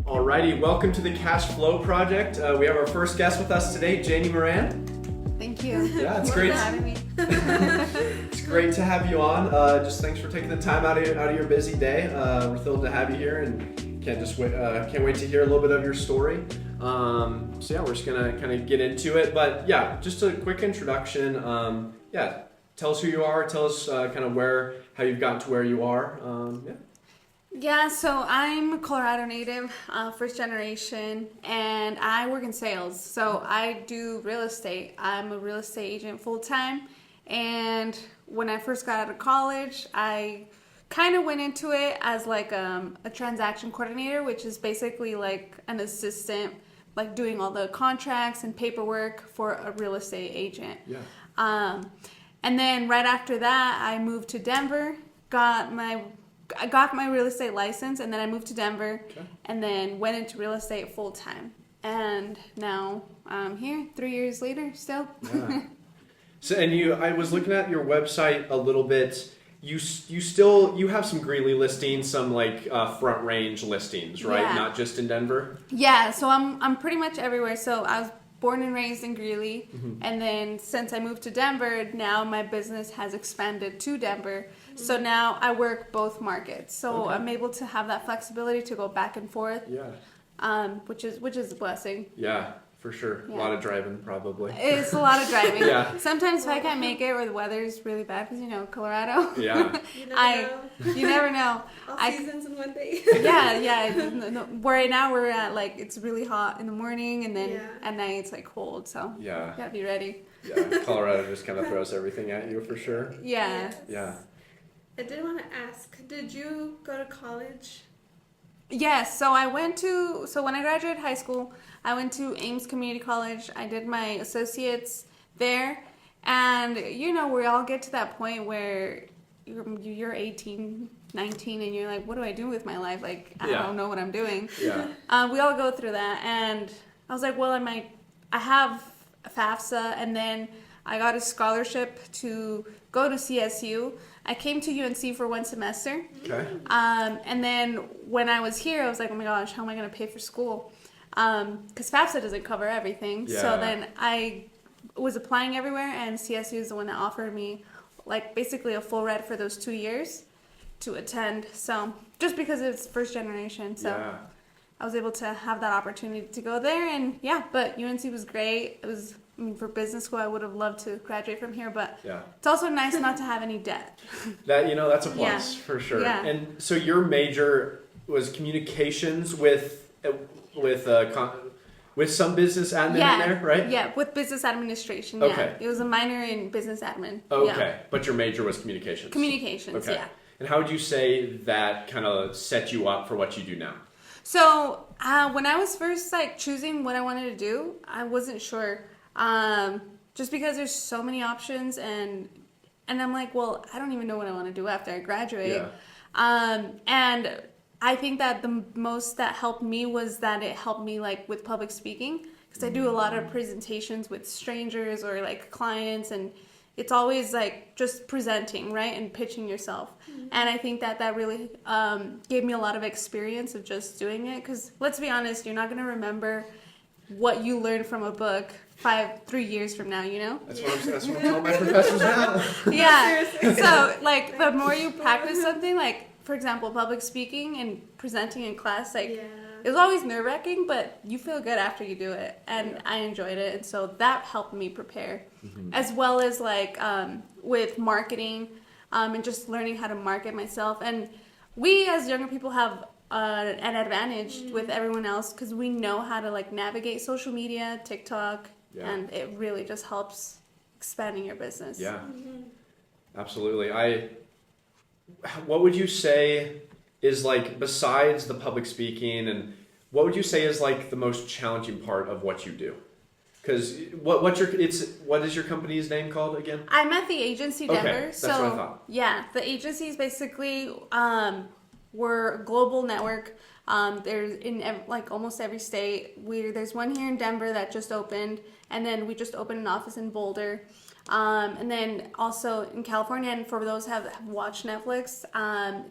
Alrighty, welcome to the Cash Flow Project. We have our first guest with us today, Janey Moran. Thank you. Yeah, it's great. For having me. It's great to have you on. Just thanks for taking the time out of your busy day. We're thrilled to have you here, and can't wait to hear a little bit of your story. So yeah, we're just gonna kind of get into it. But yeah, just a quick introduction. Tell us who you are. Tell us kind of how you've gotten to where you are. Yeah, so I'm a Colorado native, first generation, and I work in sales. So I do real estate. I'm a real estate agent full time. And when I first got out of college, I kind of went into it as like a transaction coordinator, which is basically like an assistant, like doing all the contracts and paperwork for a real estate agent. Yeah. And then right after that, I moved to Denver, I got my real estate license, and then I moved to Denver, and then went into real estate full time. And now I'm here 3 years later still. Yeah. So, and I was looking at your website a little bit. You have some Greeley listings, some like Front Range listings, right? Yeah. Not just in Denver. Yeah, so I'm pretty much everywhere. So I was born and raised in Greeley, and then since I moved to Denver, now my business has expanded to Denver. So now I work both markets. So I'm able to have that flexibility to go back and forth. Yeah. Which is a blessing. Yeah, for sure. Yeah. A lot of driving, probably. It's a lot of driving. Yeah. Sometimes if I can't make it or the weather's really bad, because Colorado. Yeah. You never know. All seasons in one day. Yeah. Right now we're at it's really hot in the morning, and then at night it's cold. So Yeah. you gotta be ready. Yeah. Colorado just kind of throws everything at you for sure. Yeah. Yes. Yeah. I did want to ask, did you go to college? Yes. So when I graduated high school, I went to Ames Community College. I did my associates there, and we all get to that point where you're 18, 19, and you're like, what do I do with my life? I don't know what I'm doing. Yeah. We all go through that, and I was like, well, I have FAFSA, and then I got a scholarship to go to CSU. I came to UNC for one semester. Okay. And then when I was here, I was like, oh my gosh, how am I going to pay for school? Because FAFSA doesn't cover everything. Yeah. So then I was applying everywhere, and CSU is the one that offered me basically a full ride for those 2 years to attend. So just because it's first generation. So Yeah. I was able to have that opportunity to go there. And but UNC was great. It was, for business school, I would have loved to graduate from here, but it's also nice not to have any debt. That's a plus for sure. Yeah. And so your major was communications with some business admin in there, right? Yeah, with business administration. Okay. Yeah. It was a minor in business admin. Okay. Yeah. But your major was communications. Communications. Okay. Yeah. And how would you say that kind of set you up for what you do now? So when I was first choosing what I wanted to do, I wasn't sure. Just because there's so many options, and I'm like, well, I don't even know what I want to do after I graduate. Yeah. And I think that the most that helped me was that it helped me with public speaking, because I do a lot of presentations with strangers or clients, and it's always just presenting, right, and pitching yourself. And I think that really gave me a lot of experience of just doing it, because let's be honest, you're not going to remember what you learned from a book 3 years from now, That's what I'm telling my professors now. Yeah. So the more you practice something, for example, public speaking and presenting in class, it was always nerve-wracking, but you feel good after you do it, and I enjoyed it, and so that helped me prepare, as well as with marketing, and just learning how to market myself. And we as younger people have an advantage with everyone else, because we know how to navigate social media, TikTok, and it really just helps expanding your business. Yeah, absolutely. What would you say is besides the public speaking, and what would you say is the most challenging part of what you do? Because what is your company's name called again? I'm at the agency Denver. Okay, that's what I thought. Yeah, the agency is basically we're a global network. There's in almost every state. There's one here in Denver that just opened, and then we just opened an office in Boulder. And then also in California, and for those who have watched Netflix,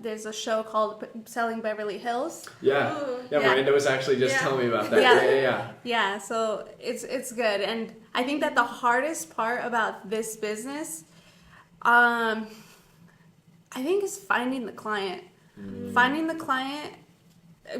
there's a show called Selling Beverly Hills. Yeah. Ooh. Yeah, Yeah. Miranda was actually just telling me about that. Yeah. Yeah. Yeah, so it's good. And I think that the hardest part about this business, I think, is finding the client. Finding the client,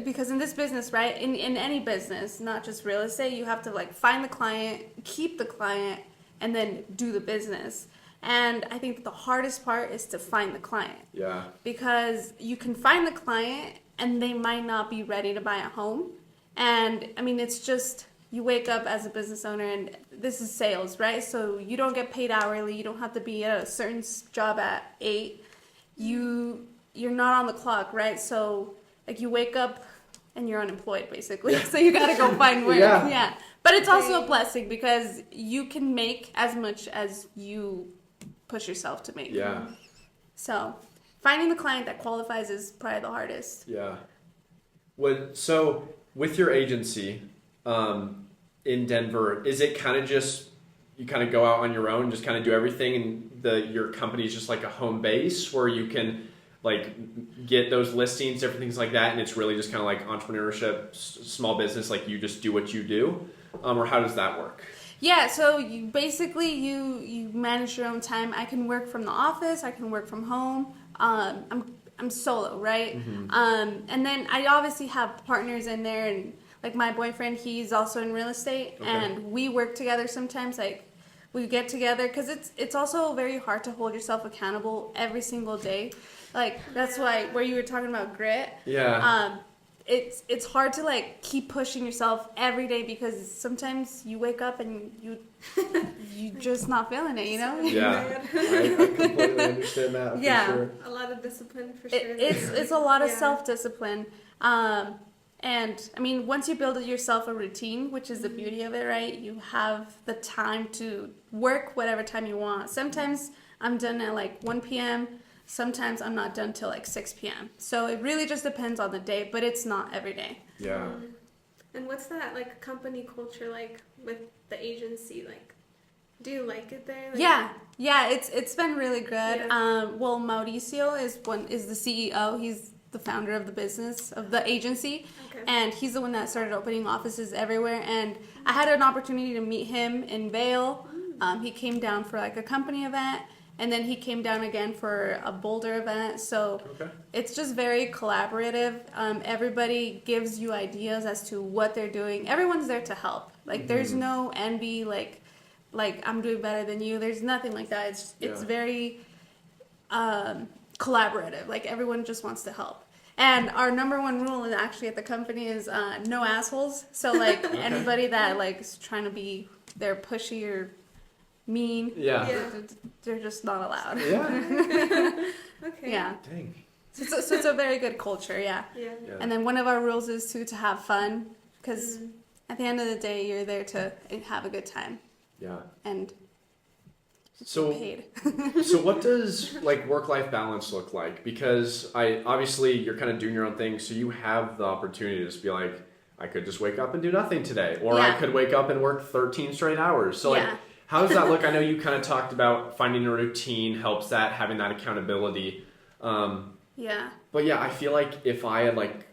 because in this business, right, in any business, not just real estate, you have to like find the client, keep the client, and then do the business. And I think the hardest part is to find the client. Yeah. Because you can find the client and they might not be ready to buy a home. And I mean, it's just, you wake up as a business owner and this is sales, right? So you don't get paid hourly. You don't have to be at a certain job at 8. You're not on the clock, right? So like you wake up and you're unemployed basically. Yeah. So you got to go find work. Yeah. Yeah. But it's also a blessing because you can make as much as you push yourself to make. Yeah. So finding the client that qualifies is probably the hardest. Yeah. So with your agency in Denver, is it kind of just you kind of go out on your own, just kind of do everything, and your company is just like a home base where you can like get those listings, different things like that, and it's really just kind of like entrepreneurship, small business, like you just do what you do, or how does that work? Yeah, so you basically you manage your own time. I can work from the office. I can work from home. I'm solo, right? And then I obviously have partners in there, and like my boyfriend, he's also in real estate, and we work together sometimes. Like we get together because it's also very hard to hold yourself accountable every single day. Like that's why where you were talking about grit. Yeah. It's hard to like keep pushing yourself every day because sometimes you wake up and you just not feeling it, you know? Yeah. I completely understand that for sure. A lot of discipline for sure. It's a lot of self-discipline. And I mean, once you build yourself a routine, which is the beauty of it, right? You have the time to work whatever time you want. Sometimes I'm done at like 1 p.m. Sometimes I'm not done till like 6 p.m. So it really just depends on the day, but it's not every day. Yeah. And what's that like company culture like with the agency? Like, do you like it there? Like, Yeah, it's been really good. Yeah. Well, Mauricio is the CEO. He's the founder of the business of the agency, and he's the one that started opening offices everywhere. And I had an opportunity to meet him in Vail. He came down for like a company event. And then he came down again for a Boulder event. So it's just very collaborative. Everybody gives you ideas as to what they're doing. Everyone's there to help. Like there's no envy, like I'm doing better than you. There's nothing like that. It's very collaborative. Like everyone just wants to help. And our number one rule actually at the company is no assholes. So like anybody that like is trying to be they're pushy or mean. Yeah. They're just not allowed. Yeah. Okay. Yeah. Dang. So it's a very good culture, yeah. And then one of our rules is to have fun, because at the end of the day, you're there to have a good time. Yeah. And so paid. So what does like work-life balance look like? Because obviously you're kind of doing your own thing, so you have the opportunity to just be like, I could just wake up and do nothing today, or I could wake up and work 13 straight hours. So like. How does that look? I know you kind of talked about finding a routine helps that, having that accountability. Yeah. But yeah, I feel like if I had like,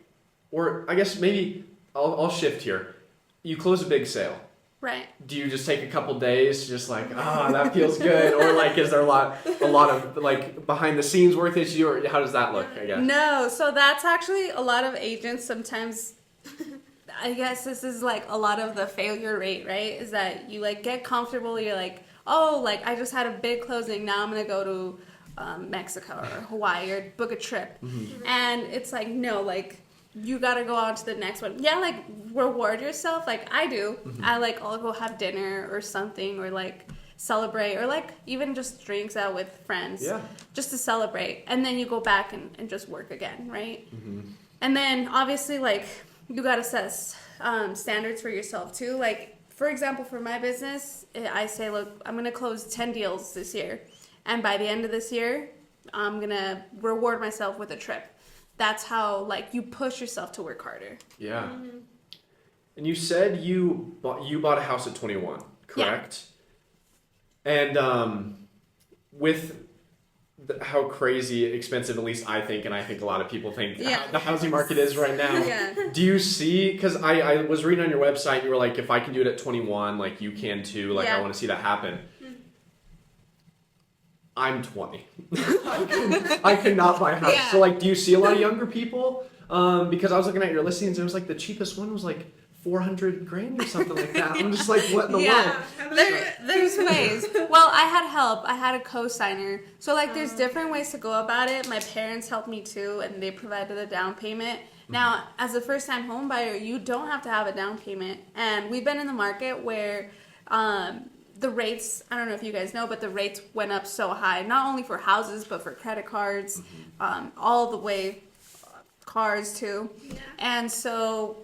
or I guess maybe I'll shift here. You close a big sale. Right. Do you just take a couple days, just like, that feels good? Or like, is there a lot of like behind the scenes work that you, or how does that look, I guess? No, so that's actually a lot of agents sometimes. I guess this is like a lot of the failure rate, right? Is that you like get comfortable, you're like, oh, like I just had a big closing, now I'm gonna go to Mexico or Hawaii or book a trip. And it's like, no, like you gotta go on to the next one. Yeah, like reward yourself, like I do. I'll go have dinner or something, or like celebrate, or like even just drinks out with friends, just to celebrate. And then you go back and just work again, right? And then obviously like you gotta set standards for yourself too. Like for example, for my business, I say, look, I'm gonna close 10 deals this year, and by the end of this year, I'm gonna reward myself with a trip. That's how like you push yourself to work harder. Yeah. And you said you bought a house at 21, correct? And with how crazy expensive, at least I think, and I think a lot of people think the housing market is right now. Do you see, because I was reading on your website, you were like, if I can do it at 21, like you can too, like I want to see that happen. I'm 20. I cannot buy a house. So like, do you see a lot of younger people? Because I was looking at your listings, and it was like the cheapest one was like $400,000 or something like that. I'm just like, what in the world? There's ways. Well, I had help. I had a co-signer. So like, there's different ways to go about it. My parents helped me too, and they provided a down payment. Now, as a first-time home buyer, you don't have to have a down payment. And we've been in the market where the rates, I don't know if you guys know, but the rates went up so high, not only for houses, but for credit cards, all the way, cars too. And so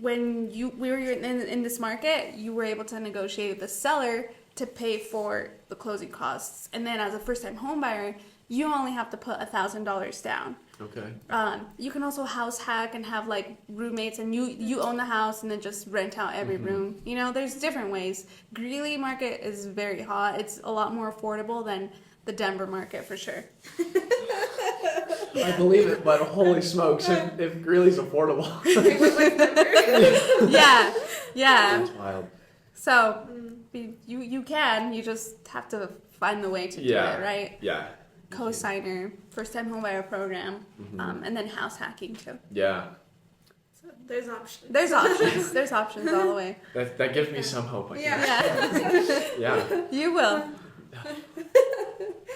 when we were in this market, you were able to negotiate with the seller to pay for the closing costs. And then as a first-time home buyer, you only have to put $1,000 down. Okay. You can also house hack and have like roommates, and you own the house and then just rent out every room. You know, there's different ways. Greeley market is very hot. It's a lot more affordable than the Denver market for sure. I believe it, but holy smokes, if Greeley's affordable. yeah. That's wild. So you just have to find the way to do it, right? Yeah. Co-signer, first-time homebuyer program, and then house hacking too. Yeah. So there's options. There's options. There's options all the way. That gives me some hope. I Yeah. Yeah. You will.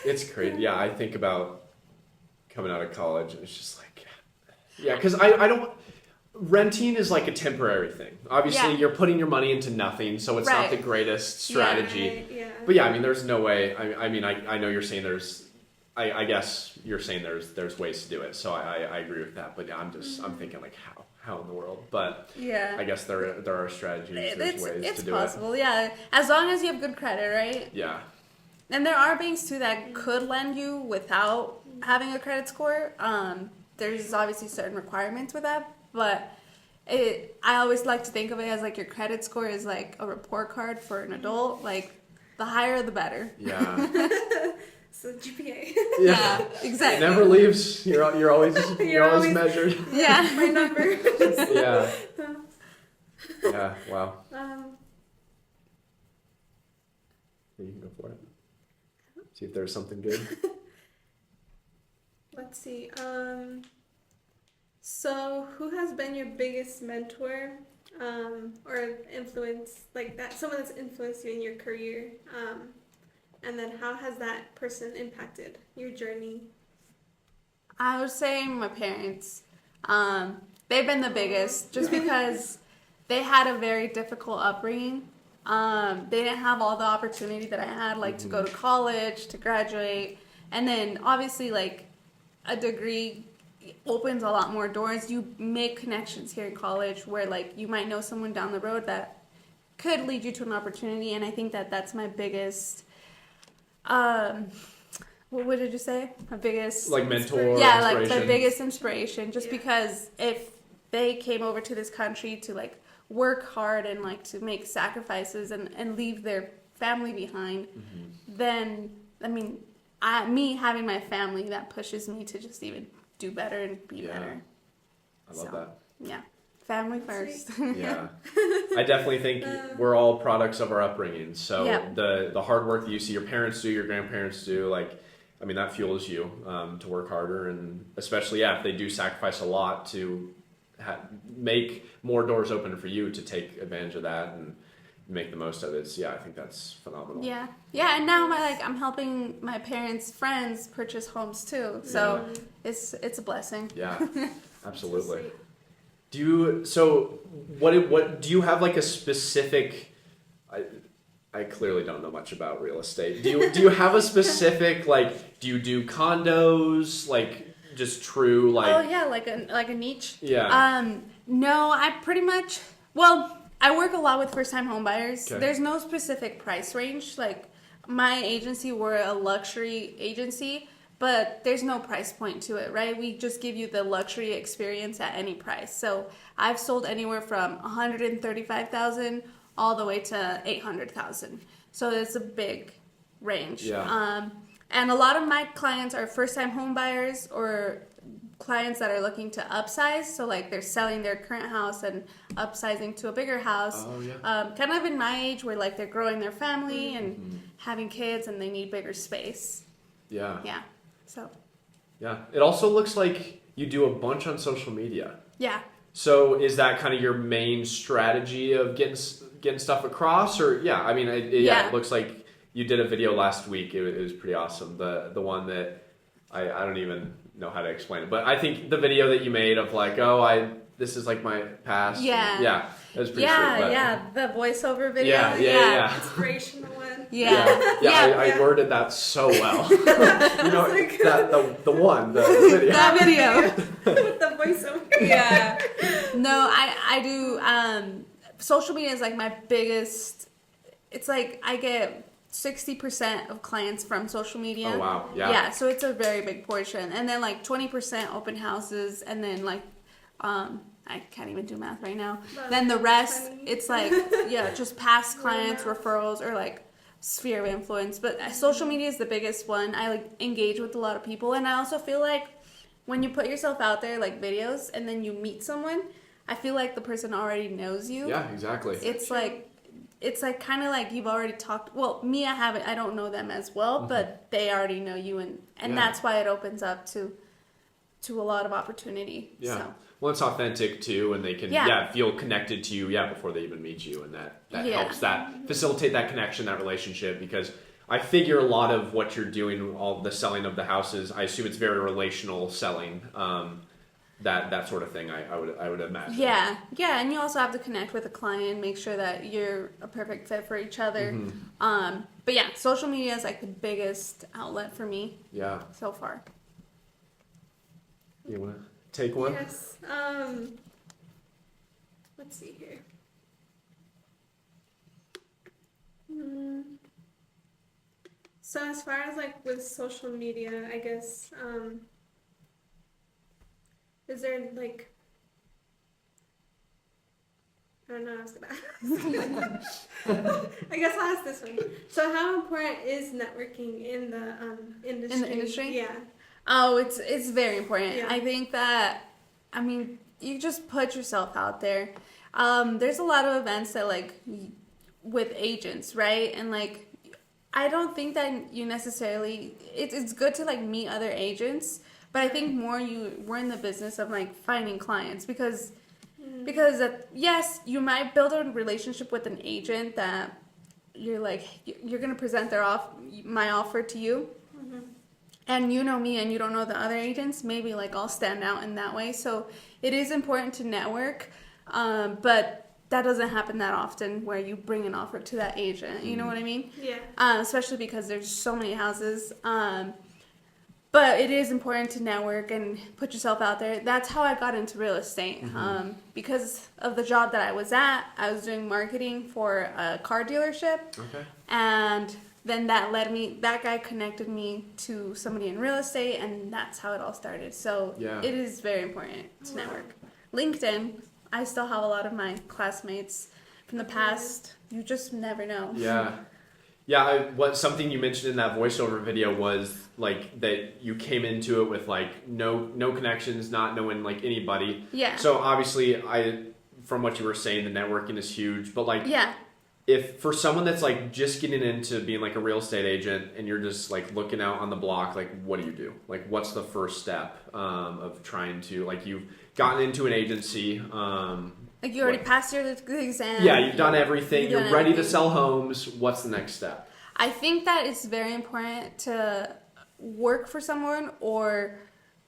It's crazy. Yeah, I think about coming out of college, and it's just like, because I don't. Renting is like a temporary thing. Obviously, you're putting your money into nothing, so it's not the greatest strategy. But yeah, I mean, there's no way. I mean, I know you're saying there's. I guess you're saying there's ways to do it, so I agree with that. But yeah, I'm thinking like how in the world? But I guess there are strategies. There's ways to do it. It's possible. Yeah, as long as you have good credit, right? Yeah. And there are banks too that could lend you without having a credit score. There's obviously certain requirements with that, but I always like to think of it as like your credit score is like a report card for an adult. Like the higher, the better. Yeah. So GPA. Yeah, exactly. It never leaves. You're always measured. Yeah, my number. Yeah. Yeah. Wow. You can go for it. See if there's something good. Let's see. So who has been your biggest mentor, or influence, like that, someone that's influenced you in your career? And then how has that person impacted your journey? I would say my parents. They've been the biggest, just because they had a very difficult upbringing. They didn't have all the opportunity that I had, like to go to college, to graduate. And then obviously like a degree opens a lot more doors. You make connections here in college where like you might know someone down the road that could lead you to an opportunity. And I think that's my biggest, what did you say? My biggest... Like mentor, yeah, like the biggest inspiration. Just because if they came over to this country to like work hard and like to make sacrifices and leave their family behind, then, I mean, me having my family, that pushes me to just even do better and be better. I love that. Yeah. Family first. Yeah. I definitely think we're all products of our upbringing. So the hard work that you see your parents do, your grandparents do, like, I mean, that fuels you to work harder. And especially, if they do sacrifice a lot to make more doors open for you to take advantage of that and make the most of it. So, I think that's phenomenal. Yeah. Yeah, and now I'm helping my parents' friends purchase homes too. So it's a blessing. Yeah, absolutely. Do you have like a specific, I clearly don't know much about real estate. Do you have a specific, like, do you do condos, like just true, like? Oh yeah, like a niche. Yeah. No, I pretty much, well, I work a lot with first-time home buyers. Okay. There's no specific price range. Like my agency, we're a luxury agency, but there's no price point to it, right? We just give you the luxury experience at any price. So I've sold anywhere from $135,000 all the way to 800,000. So it's a big range. Yeah. And a lot of my clients are first-time home buyers or clients that are looking to upsize. So like they're selling their current house and upsizing to a bigger house. Oh, yeah. Kind of in my age where like they're growing their family and having kids and they need bigger space. Yeah. Yeah. So. Yeah. It also looks like you do a bunch on social media. Yeah. So is that kind of your main strategy of getting stuff across? Or yeah, I mean, it looks like you did a video last week. It was pretty awesome. The one that I don't even know how to explain it, but I think the video that you made of like, this is like my past. Yeah. Yeah. It was pretty Yeah, sweet. But yeah. The voiceover video. Yeah. Inspirational one. Yeah. I worded that so well. You know, the video. That video. With the voiceover. Yeah. No, I do. Social media is like my biggest. It's like I get 60% of clients from social media. Oh wow. Yeah. Yeah. So it's a very big portion, and then like 20% open houses, and then like, I can't even do math right now. Then the rest, 20. it's like just past clients, referrals, or like sphere of influence. But social media is the biggest one. I like engage with a lot of people, and I also feel like when you put yourself out there, like videos, and then you meet someone, I feel like the person already knows you. Yeah, exactly. It's like kind of like you've already talked. Well, me, I don't know them as well, but they already know you, and that's why it opens up to a lot of opportunity. Yeah. So. Well, it's authentic too, and they can feel connected to you before they even meet you, and that helps facilitate that connection, that relationship. Because I figure a lot of what you're doing, all the selling of the houses, I assume it's very relational selling, that sort of thing. I would imagine. Yeah, and you also have to connect with a client, make sure that you're a perfect fit for each other. But yeah, social media is like the biggest outlet for me. Yeah. So far. You wanna take one? Yes. Let's see here. So as far as like with social media, I guess, is there like, I don't know, I was gonna ask. I guess I'll ask this one. So how important is networking in the industry? In the industry? Yeah. Oh, it's very important. Yeah. I think that, I mean, you just put yourself out there. There's a lot of events that like with agents, right? And like, I don't think that you necessarily, it's good to like meet other agents, but I think more we're in the business of like finding clients because yes, you might build a relationship with an agent that you're like, you're going to present my offer to you. And you know me and you don't know the other agents, maybe like I'll stand out in that way. So it is important to network, but that doesn't happen that often where you bring an offer to that agent. You know what I mean? Yeah. Especially because there's so many houses. But it is important to network and put yourself out there. That's how I got into real estate. Because of the job that I was at, I was doing marketing for a car dealership. Okay. And then that guy connected me to somebody in real estate, and that's how it all started. So it is very important to network. LinkedIn, I still have a lot of my classmates from the past. You just never know. Yeah. Something you mentioned in that voiceover video was like that you came into it with like no connections, not knowing like anybody. Yeah. So obviously, from what you were saying, the networking is huge, but like if for someone that's like just getting into being like a real estate agent and you're just like looking out on the block, like what do you do? Like what's the first step of trying to, like, you've gotten into an agency, like you already passed your exam. Yeah, you've done everything. You're ready to sell homes. What's the next step? I think that it's very important to work for someone or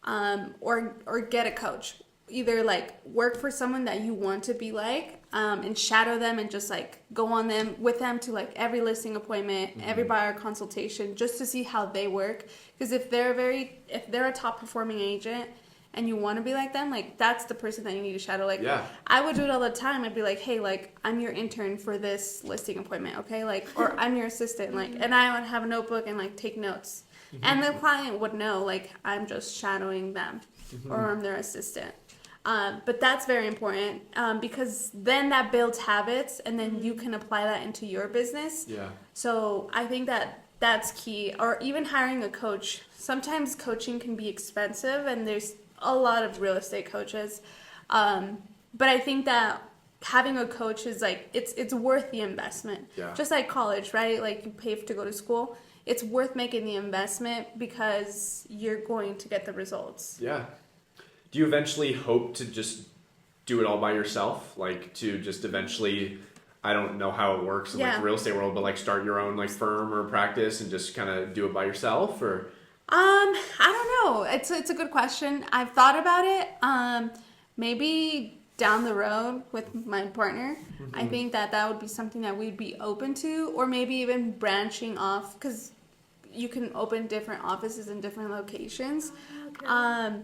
get a coach. Either like work for someone that you want to be like, and shadow them and just like go on with them to like every listing appointment, every buyer consultation, just to see how they work. Because if they're a top performing agent and you want to be like them, like that's the person that you need to shadow. Like I would do it all the time. I'd be like, hey, like I'm your intern for this listing appointment, okay? Like, or I'm your assistant, like, and I would have a notebook and like take notes, and the client would know like I'm just shadowing them, or I'm their assistant. But that's very important because then that builds habits, and then you can apply that into your business. Yeah. So I think that that's key. Or even hiring a coach. Sometimes coaching can be expensive, and there's a lot of real estate coaches. But I think that having a coach is like, it's worth the investment. Yeah. Just like college, right? Like you pay to go to school. It's worth making the investment because you're going to get the results. Yeah. Do you eventually hope to just do it all by yourself? Like to just eventually, I don't know how it works in like the real estate world, but like start your own like firm or practice and just kind of do it by yourself, or? I don't know. It's a good question. I've thought about it. Maybe down the road with my partner. Mm-hmm. I think that would be something that we'd be open to, or maybe even branching off, because you can open different offices in different locations. Okay.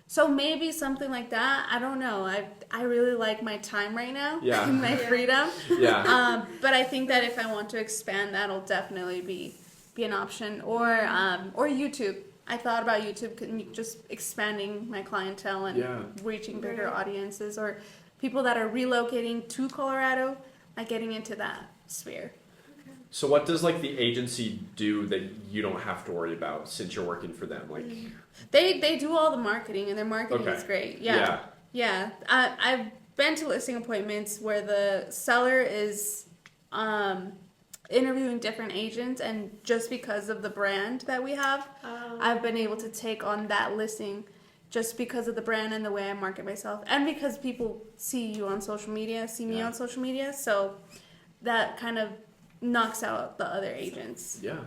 So maybe something like that. I don't know. I really like my time right now. Yeah. And my freedom. Yeah. But I think that if I want to expand, that'll definitely be an option. Or YouTube. I thought about YouTube, just expanding my clientele and reaching bigger audiences, or people that are relocating to Colorado, like getting into that sphere. So what does like the agency do that you don't have to worry about since you're working for them? Like they do all the marketing, and their marketing is great. Yeah. I've been to listing appointments where the seller is interviewing different agents, and just because of the brand that we have, I've been able to take on that listing just because of the brand and the way I market myself, and because people see you on social media, see me on social media, so that kind of knocks out the other agents. Yeah.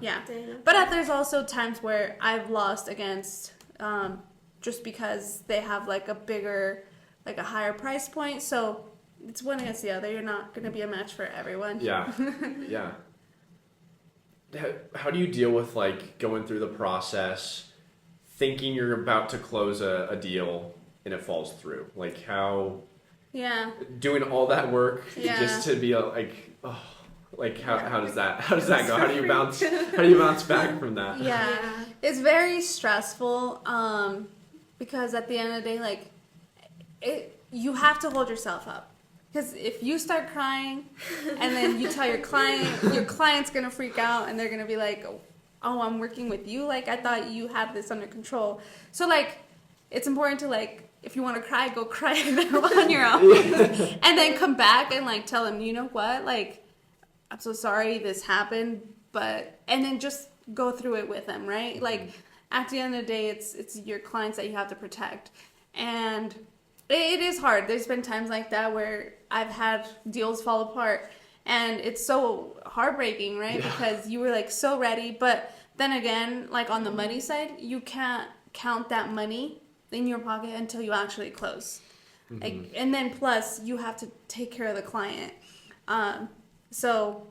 But there's also times where I've lost against just because they have like a bigger, like a higher price point, so it's one against the other. You're not going to be a match for everyone. Yeah. How do you deal with like going through the process, thinking you're about to close a deal and it falls through? Like how? Yeah. Doing all that work just to be how does that go? How do you bounce back from that? Yeah. It's very stressful because at the end of the day, like you have to hold yourself up. Because if you start crying and then you tell your client's going to freak out, and they're going to be like, oh, I'm working with you? Like, I thought you had this under control. So, like, it's important to, like, if you want to cry, go cry on your own. And then come back and, like, tell them, you know what? Like, I'm so sorry this happened. And then just go through it with them, right? Like, at the end of the day, it's your clients that you have to protect. And it is hard. There's been times like that where I've had deals fall apart, and it's so heartbreaking, right? Yeah. Because you were like so ready, but then again, like on the money side, you can't count that money in your pocket until you actually close. Mm-hmm. Like, and then plus you have to take care of the client. So,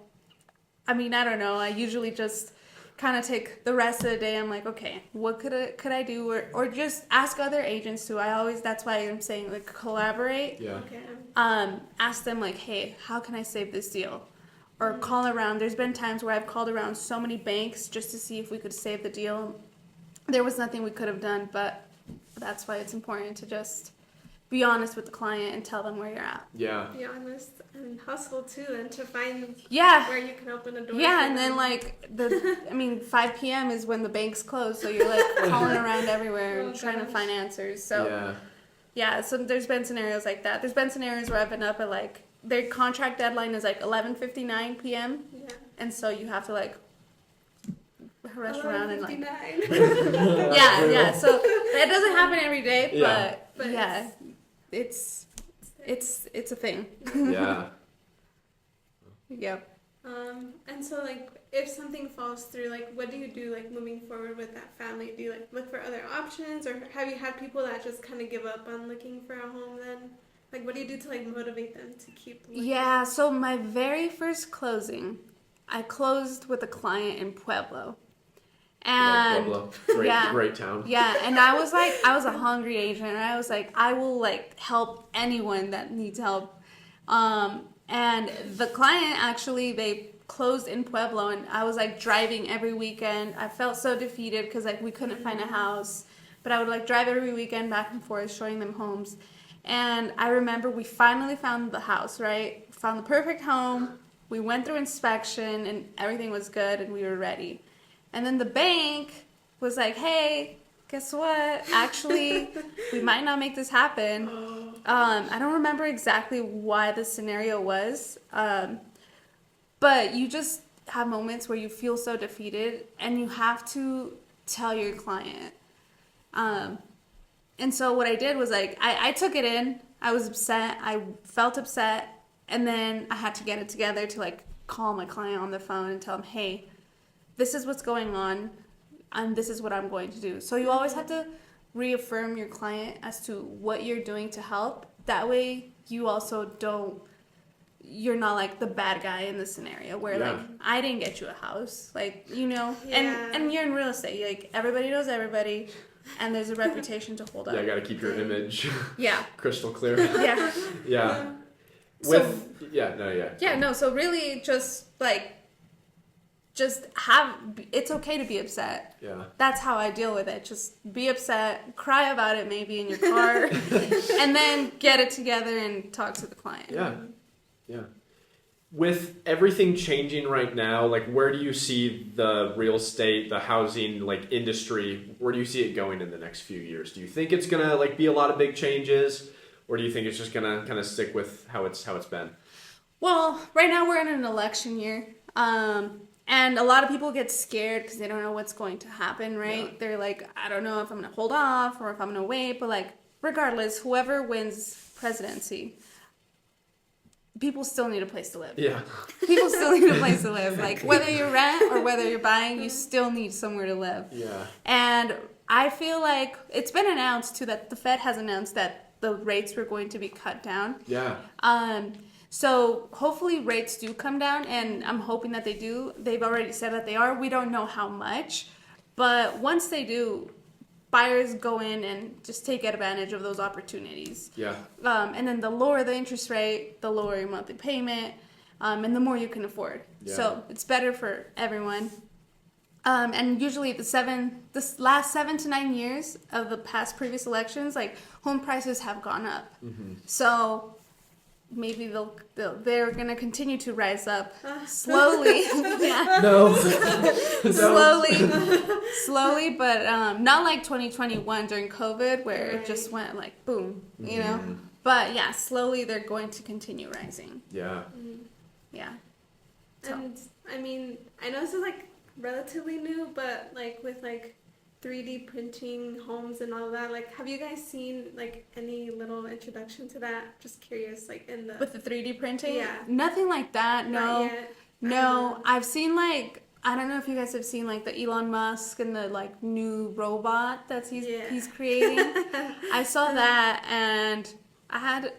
I mean, I don't know. I usually just kind of take the rest of the day. I'm like, okay, what could I do, or just ask other agents too. That's why I'm saying like collaborate. Yeah. Okay. Ask them like, hey, how can I save this deal, or call around. There's been times where I've called around so many banks just to see if we could save the deal. There was nothing we could have done, but that's why it's important to just be honest with the client and tell them where you're at. Yeah. Be honest and hustle too, and to find where you can open a door. Yeah, and then like 5 p.m. is when the banks close, so you're like calling around everywhere and trying to find answers. So so there's been scenarios like that. There's been scenarios where I've been up at like their contract deadline is like 11:59 p.m. Yeah. And so you have to like rush around and like so that doesn't happen every day, but yeah. It's a thing. Yeah. Yep. And so like if something falls through, like what do you do like moving forward with that family? Do you like look for other options, or have you had people that just kind of give up on looking for a home then? Like what do you do to like motivate them to keep looking? Yeah, so my very first closing, I closed with a client in Pueblo. And Pueblo. Great town. Yeah, and I was a hungry agent, and I was like, I will like help anyone that needs help. And the client actually, they closed in Pueblo, and I was like driving every weekend. I felt so defeated because like we couldn't find a house, but I would like drive every weekend back and forth showing them homes. And I remember we finally found the house, right? Found the perfect home. We went through inspection and everything was good and we were ready. And then the bank was like, hey, guess what? Actually, we might not make this happen. I don't remember exactly why the scenario was, but you just have moments where you feel so defeated and you have to tell your client. And so what I did was like, I took it in. I was upset. I felt upset. And then I had to get it together to like call my client on the phone and tell him, hey, this is what's going on and this is what I'm going to do. So you always have to reaffirm your client as to what you're doing to help. That way you also you're not like the bad guy in the scenario where like, I didn't get you a house. Like, you know, and you're in real estate. Like everybody knows everybody. And there's a reputation to hold up. Yeah, you got to keep your image crystal clear. Yeah. So really just it's okay to be upset. Yeah. That's how I deal with it. Just be upset, cry about it maybe in your car, and then get it together and talk to the client. Yeah. With everything changing right now, like where do you see the real estate, the housing like industry, where do you see it going in the next few years? Do you think it's gonna like be a lot of big changes, or do you think it's just gonna kind of stick with how it's been? Well, right now we're in an election year, and a lot of people get scared because they don't know what's going to happen, right? Yeah. They're like, I don't know if I'm gonna hold off or if I'm gonna wait, but like regardless, whoever wins presidency, people still need a place to live. Yeah. People still need a place to live. Like, whether you rent or whether you're buying, you still need somewhere to live. Yeah. And I feel like it's been announced, too, that the Fed has announced that the rates were going to be cut down. Yeah. So hopefully rates do come down, and I'm hoping that they do. They've already said that they are. We don't know how much. But once they do, buyers go in and just take advantage of those opportunities. Yeah. And then the lower the interest rate, the lower your monthly payment, and the more you can afford. Yeah. So it's better for everyone. And usually the last 7 to 9 years of the past previous elections, like home prices have gone up. Mm-hmm. So maybe they're gonna continue to rise up slowly. Yeah. No. slowly, but not like 2021 during COVID where it just went like boom, you know. But yeah, slowly they're going to continue rising. Yeah. Yeah. So. And I mean, I know this is like relatively new, but like with like 3D printing homes and all that, like have you guys seen like any little introduction to that? Just curious, like in the with the 3D printing? Yeah. Nothing like that. No. Not yet. No. I've seen like, I don't know if you guys have seen like the Elon Musk and the like new robot that he's creating. I saw that and I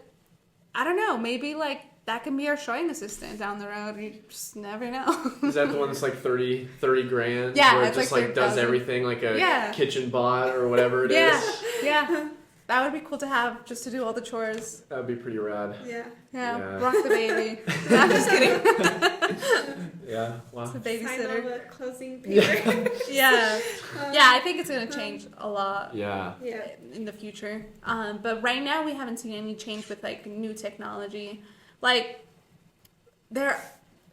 don't know, maybe like that can be our showing assistant down the road. You just never know. Is that the one that's like 30 grand? Yeah, where it it's just like like does everything like a kitchen bot or whatever it is? Yeah. That would be cool to have, just to do all the chores. That would be pretty rad. Yeah. Rock the baby. No, I'm just kidding. Yeah. Wow. It's a babysitter. Sign all the closing papers. Yeah, I think it's going to change a lot. Yeah. In the future. But right now we haven't seen any change with like new technology. Like,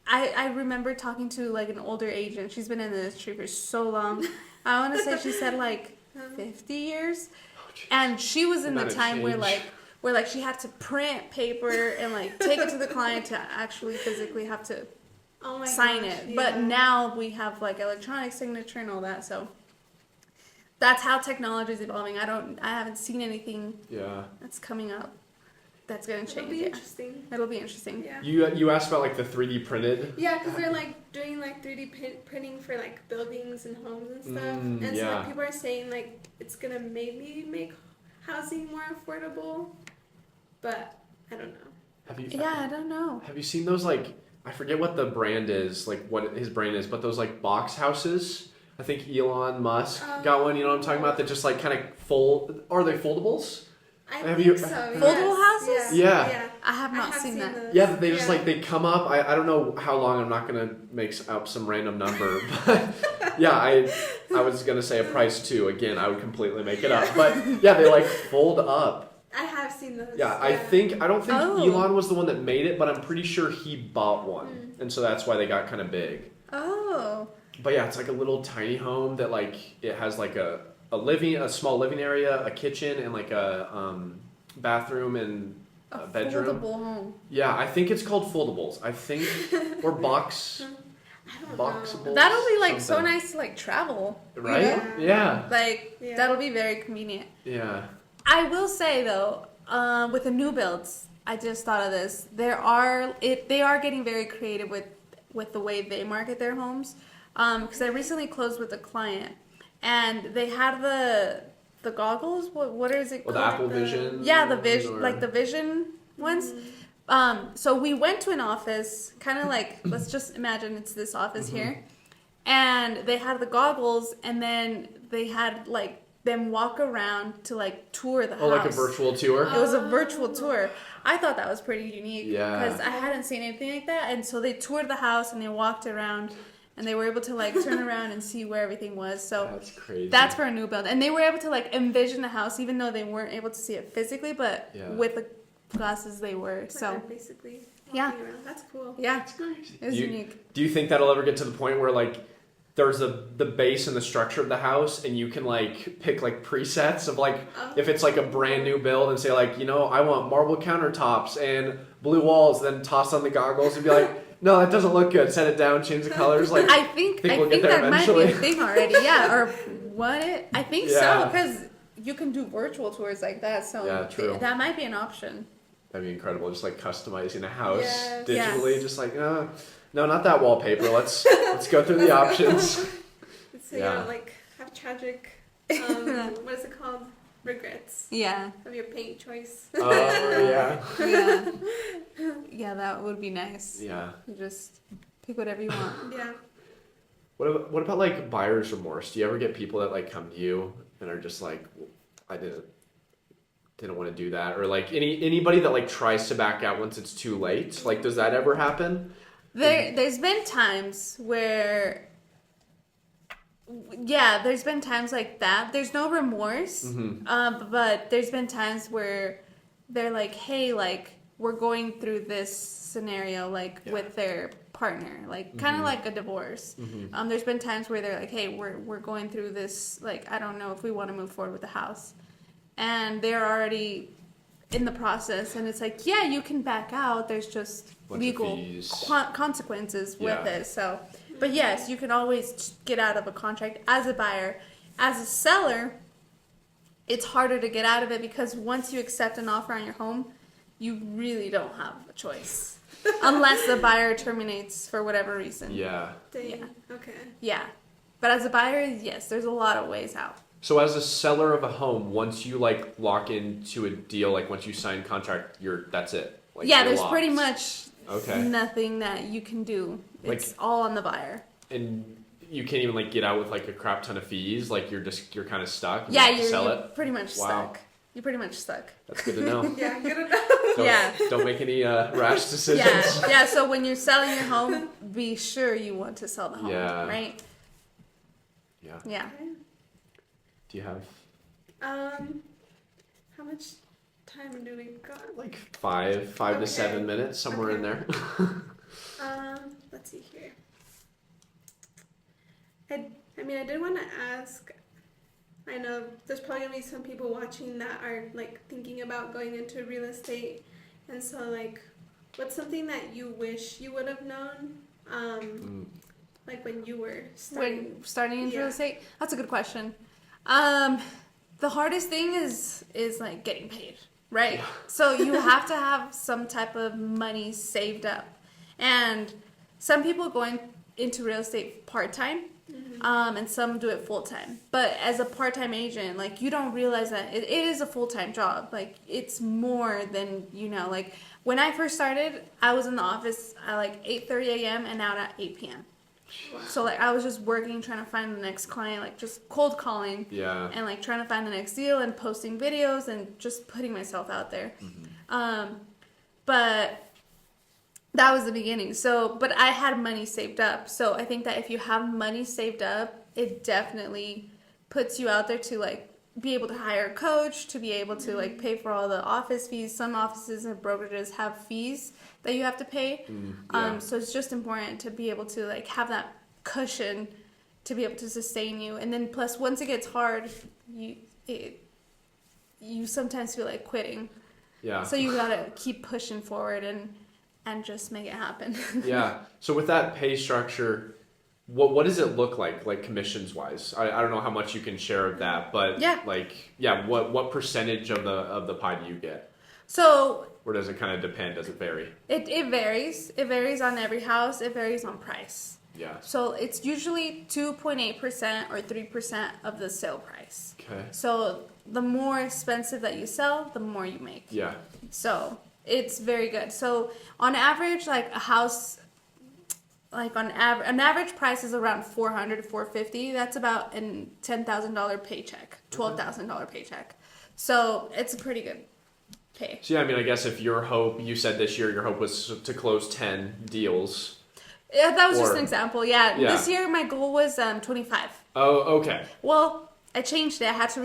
I remember talking to like an older agent. She's been in the industry for so long. I want to say she said like 50 years. And she was in the time where she had to print paper and like take it to the client to actually physically have to sign it. Yeah. But now we have like electronic signature and all that. So that's how technology is evolving. I haven't seen anything that's coming up that's going to change. It'll be interesting. It'll be interesting. Yeah. You asked about like the 3D printed? Yeah, because they're like doing like 3D printing for like buildings and homes and stuff. And so like, people are saying like it's going to maybe make housing more affordable. But I don't know. I don't know. Have you seen those like, I forget what the brand is, like what his brand is, but those like box houses? I think Elon Musk got one, you know what I'm talking about? That just like kind of fold, are they foldables? I think so. Foldable houses? Yeah. I have not seen that. Those. Yeah, they just like, they come up. I don't know how long. I'm not going to make up some random number. But yeah, I was going to say a price too. Again, I would completely make it up. But yeah, they like fold up. I have seen those. Yeah, I don't think Oh. Elon was the one that made it, but I'm pretty sure he bought one, and so that's why they got kind of big. Oh. But yeah, it's like a little tiny home that like it has like a small living area, a kitchen, and like a bathroom and a bedroom. Foldable home. Yeah, I think it's called foldables. I think or boxables. That'll be like so something. nice to like travel. Right? You know? Yeah. Like that'll be very convenient. Yeah. I will say though, with the new builds, I just thought of this. They are getting very creative with the way they market their homes. Because I recently closed with a client, and they had the goggles. What is it Well, called? the Apple Vision. Yeah, the vision, or- like the Vision ones. So we went to an office, kind of like, let's just imagine it's this office here, and they had the goggles, and then they had like them walk around to like tour the house. Oh, like a virtual tour. It was a virtual tour. I thought that was pretty unique because Yeah. I hadn't seen anything like that, and so they toured the house and they walked around. And they were able to like turn around and see where everything was. So That's crazy. that's for a new build. And they were able to like envision the house, even though they weren't able to see it physically, but with the glasses they were. So basically, yeah, around. That's cool. yeah, That's crazy. it was unique. Do you think that'll ever get to the point where like there's the base and the structure of the house, and you can like pick like presets of like if it's like a brand new build and say like, you know, I want marble countertops and blue walls, then toss on the goggles and be like, no, that doesn't look good. Set it down, change the colors. Like I think we'll get there that eventually. might be a thing already. Yeah, or what? I think so Yeah. because you can do virtual tours like that. So Yeah, true. that might be an option. That'd be incredible. Just like customizing a house Yes. digitally. Yes. Just like, no, not that wallpaper. Let's go through the options. So you don't like have tragic, what is it called? Regrets Yeah, of your paint choice. Oh yeah. yeah, yeah. That would be nice. Yeah. You just pick whatever you want. Yeah. What about like buyer's remorse? Do you ever get people that like come to you and are just like, I didn't want to do that, or like anybody that like tries to back out once it's too late? Like, does that ever happen? There's been times where, yeah, there's been times like that. There's no remorse, but there's been times where they're like, hey, like, we're going through this scenario, like, with their partner, like, kind of like a divorce. There's been times where they're like, hey, we're going through this, like, I don't know if we want to move forward with the house. And they're already in the process, and it's like, yeah, you can back out. There's just legal consequences with it. So, but yes, you can always get out of a contract as a buyer. As a seller, it's harder to get out of it because once you accept an offer on your home, you really don't have a choice unless the buyer terminates for whatever reason. Yeah. Dang. Okay. Yeah, but as a buyer, yes, there's a lot of ways out. So as a seller of a home, once you like lock into a deal, like once you sign contract, that's it. Like, yeah, you're there's locked. pretty much Okay. nothing that you can do. It's Like- all on the buyer. And you can't even like get out with like a crap ton of fees. Like you're kind of stuck. You Yeah, have to you're sell it. pretty much Wow. stuck. You're pretty much stuck. That's good to know. Yeah, good enough. Don't make any rash decisions. Yeah. So when you're selling your home, be sure you want to sell the home. Yeah. Right? Yeah. Yeah. Do you have How much time do we got? like five to 7 minutes, somewhere in there? Let's see here. I mean, I did want to ask. I know there's probably gonna be some people watching that are like thinking about going into real estate, and so like, what's something that you wish you would have known, like when you were starting? When starting in real Yeah. estate, that's a good question. The hardest thing is like getting paid, right? Yeah. So you have to have some type of money saved up, and some people going into real estate part-time, and some do it full-time. But as a part-time agent, like, you don't realize that it is a full-time job. Like, it's more than, like, when I first started, I was in the office at like 8:30 a.m. and out at 8 p.m. Wow. So like I was just working, trying to find the next client, like just cold calling, Yeah. and like trying to find the next deal and posting videos and just putting myself out there. But that was the beginning. So, but I had money saved up. So I think that if you have money saved up, it definitely puts you out there to like be able to hire a coach, to be able to like pay for all the office fees. Some offices and brokerages have fees that you have to pay. So it's just important to be able to like have that cushion to be able to sustain you. And then plus once it gets hard, you sometimes feel like quitting. Yeah. So you gotta keep pushing forward and just make it happen. Yeah. So with that pay structure, what does it look like commissions wise? I don't know how much you can share of that, but what percentage of the pie do you get? So, or does it kind of depend? Does it vary? It varies. It varies on every house. It varies on price. Yeah. So it's usually 2.8% or 3% of the sale price. Okay. So the more expensive that you sell, the more you make. Yeah. So it's very good. So on average, like a house, like an average price is around $400 to $450. That's about a $10,000 paycheck, $12,000 paycheck. So it's a pretty good pay. So yeah, I mean, I guess if you said this year your hope was to close 10 deals. Yeah, that was just an example. Yeah. This year my goal was 25. Oh, okay. Well, I changed it. I had to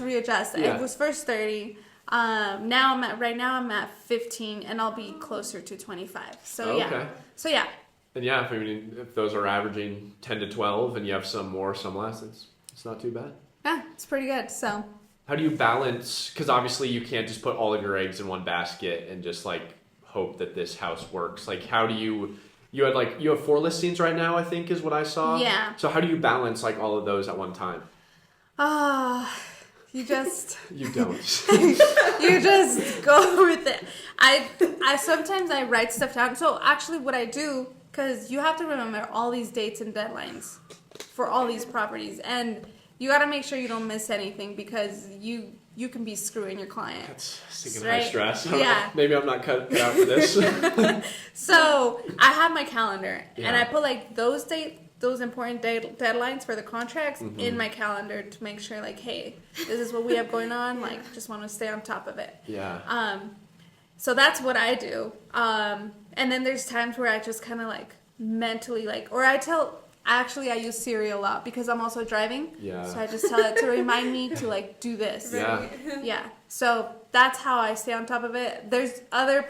readjust. Yeah. It was first 30. Now I'm at 15, and I'll be closer to 25. So okay. So yeah. And yeah, if those are averaging 10 to 12, and you have some more, some less, it's not too bad. Yeah, it's pretty good. So. How do you balance? Because obviously you can't just put all of your eggs in one basket and just like hope that this house works. Like, how do you? You have 4 listings right now, I think is what I saw. Yeah. So how do you balance like all of those at one time? You just You don't. you just go with it. I sometimes I write stuff down. So actually what I do, because you have to remember all these dates and deadlines for all these properties, and you got to make sure you don't miss anything, because you can be screwing your client. That's sticking right? high stress. Yeah. Maybe I'm not cut out for this. So I have my calendar, Yeah. and I put like those important deadlines for the contracts in my calendar to make sure, like, hey, this is what we have going on. Like, just want to stay on top of it. Yeah. So that's what I do. And then there's times where I just kind of like mentally I use Siri a lot because I'm also driving. Yeah. So I just tell it to remind me to like do this. Yeah. Yeah. So that's how I stay on top of it. There's other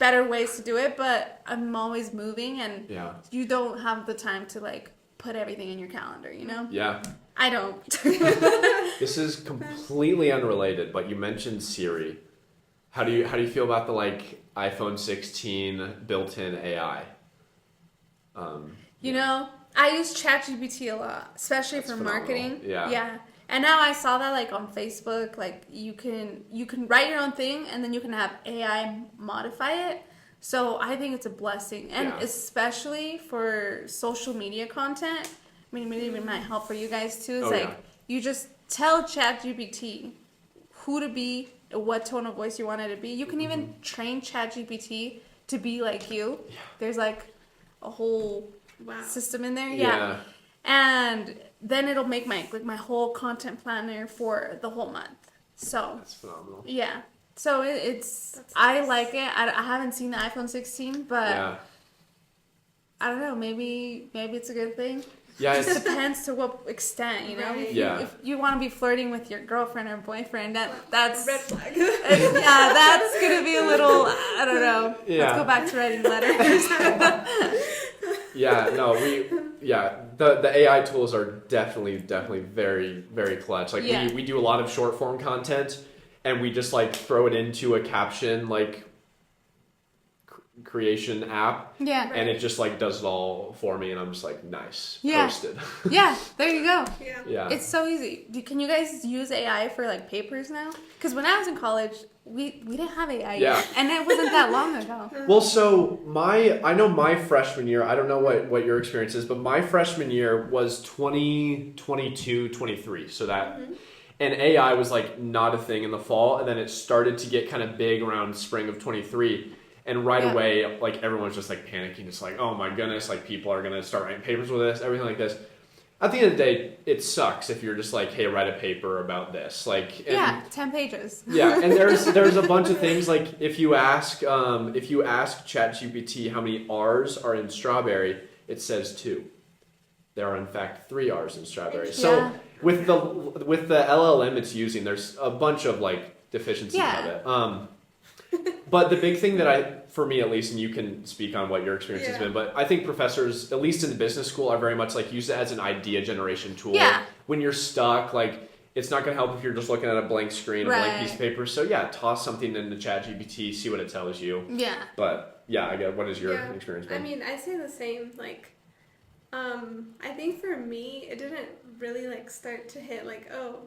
better ways to do it, but I'm always moving, and you don't have the time to like put everything in your calendar, you know? Yeah. I don't. This is completely unrelated, but you mentioned Siri. How do you feel about the like iPhone 16 built-in AI? You know, I use ChatGPT a lot, especially for phenomenal. marketing. Yeah. Yeah. And now I saw that like on Facebook, like you can write your own thing, and then you can have AI modify it. So I think it's a blessing, and especially for social media content. I mean, maybe it might help for you guys too. It's you just tell ChatGPT who to be, what tone of voice you want it to be. You can even train ChatGPT to be like you. Yeah. There's like a whole system in there. Yeah. And then it'll make my whole content planner for the whole month. So that's phenomenal. Yeah. So it's I like it. I haven't seen the iPhone 16, but I don't know. Maybe it's a good thing. Yeah, it just depends to what extent, you know. Right. If you want to be flirting with your girlfriend or boyfriend, that's red flag. Yeah, that's gonna be a little. I don't know. Yeah. Let's go back to writing letters. The AI tools are definitely very, very clutch. Like we do a lot of short form content, and we just like throw it into a caption like creation app, and it just like does it all for me, and I'm just like, nice, posted. Yeah, there you go. Yeah, it's so easy. Can you guys use AI for like papers now? Because when I was in college, we didn't have AI yet, and it wasn't that long ago. Well, so I know my freshman year, I don't know what your experience is, but my freshman year was 2022, 23. So that, and AI was like not a thing in the fall, and then it started to get kind of big around spring of 23. And right away, like everyone's just like panicking. It's like, oh my goodness, like people are going to start writing papers with this, everything like this. At the end of the day, it sucks if you're just like, hey, write a paper about this. Like, 10 pages. Yeah, and there's a bunch of things like if you ask ChatGPT how many R's are in strawberry, it says 2. There are in fact 3 R's in strawberry. So with the LLM it's using, there's a bunch of like deficiencies of it. But the big thing that for me at least, and you can speak on what your experience has been, but I think professors, at least in the business school, are very much like use it as an idea generation tool. Yeah. When you're stuck, like it's not going to help if you're just looking at a blank screen, a blank piece of paper. So yeah, toss something into ChatGPT, see what it tells you. Yeah. But yeah, I get. What is your experience been? I mean, I say the same. Like, I think for me, it didn't really like start to hit like, oh,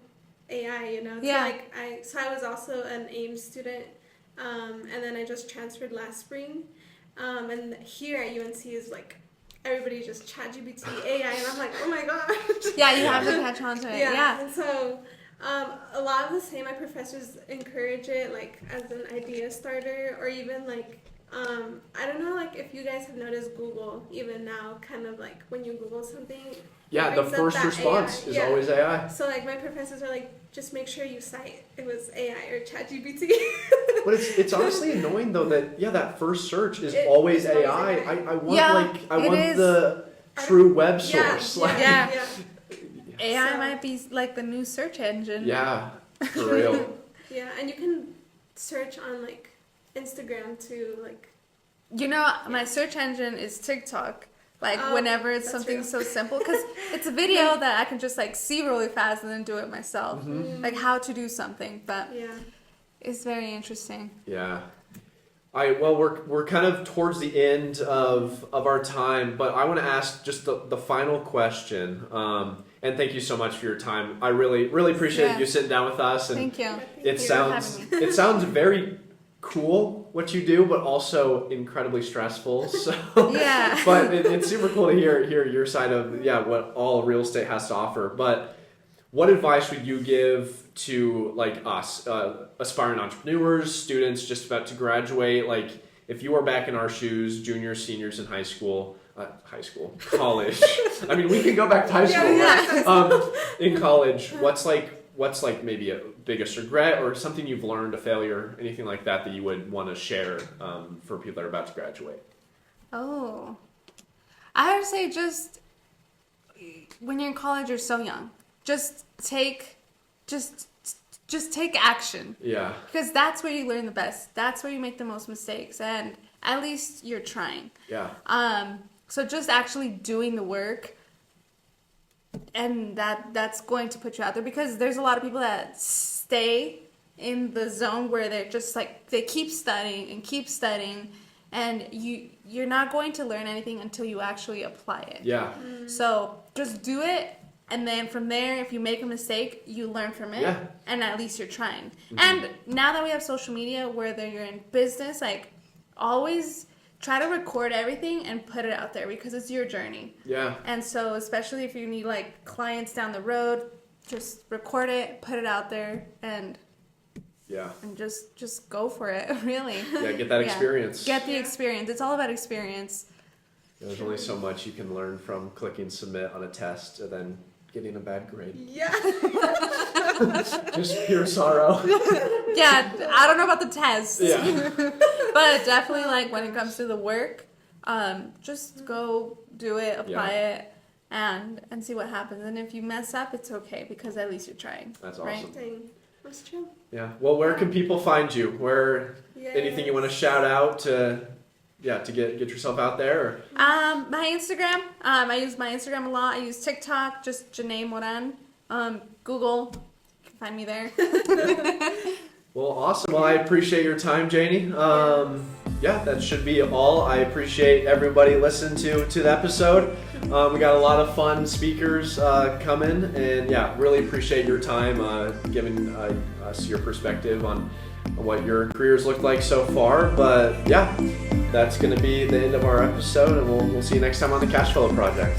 AI, you know. So, like I was also an AIM student. And then I just transferred last spring. And here at UNC is like, everybody just ChatGPT, AI, and I'm like, oh my gosh. Yeah, you have to catch on to it. Yeah. And so, a lot of the same, my professors encourage it, like, as an idea starter, or even like, I don't know, like, if you guys have noticed Google, even now, kind of like, when you Google something, the first response is always AI. So, like, my professors are like, just make sure you cite it was AI or ChatGPT. But it's honestly annoying though that that first search is always AI. I want the true web source. AI might be like the new search engine. Yeah, for real. Yeah, and you can search on like Instagram too, like. You know, my search engine is TikTok. Like, whenever it's something so simple, because it's a video that I can just, like, see really fast and then do it myself. Mm-hmm. Like, how to do something, but it's very interesting. Yeah. We're kind of towards the end of our time, but I want to ask just the final question. And thank you so much for your time. I really, really appreciate you sitting down with us. And thank you. It sounds very cool what you do, but also incredibly stressful. So but it's super cool to hear your side of what all real estate has to offer. But what advice would you give to like us, aspiring entrepreneurs, students just about to graduate? Like if you were back in our shoes, juniors, seniors in college. I mean, we can go back to high school. In college, what's like maybe a biggest regret or something you've learned, a failure, anything like that you would want to share for people that are about to graduate? Oh, I would say just when you're in college, you're so young. Just take action. Yeah. Because that's where you learn the best. That's where you make the most mistakes, and at least you're trying. Yeah. So just actually doing the work. And that's going to put you out there, because there's a lot of people that stay in the zone where they're just like, they keep studying, and you're not going to learn anything until you actually apply it. Yeah. So just do it, and then from there, if you make a mistake, you learn from it, and at least you're trying. Mm-hmm. And now that we have social media, whether you're in business, like always try to record everything and put it out there, because it's your journey. Yeah. And so especially if you need like clients down the road, just record it, put it out there, and just go for it, really. Yeah, get that experience. Get the experience. It's all about experience. There's only so much you can learn from clicking submit on a test and then getting a bad grade. Yeah. Just pure sorrow. Yeah, I don't know about the tests. Yeah. But definitely, like, when it comes to the work, just go do it, apply it, and see what happens. And if you mess up, it's okay, because at least you're trying. That's awesome. Right? That's true. Yeah. Well, where can people find you? Anything you want to shout out to get yourself out there? My Instagram. I use my Instagram a lot. I use TikTok, just Janey Moran. Google, you can find me there. Well, awesome. Well, I appreciate your time, Janey. That should be all. I appreciate everybody listening to the episode. We got a lot of fun speakers coming, and really appreciate your time giving us your perspective on what your careers looked like so far. But that's going to be the end of our episode, and we'll see you next time on the Cash Flow Project.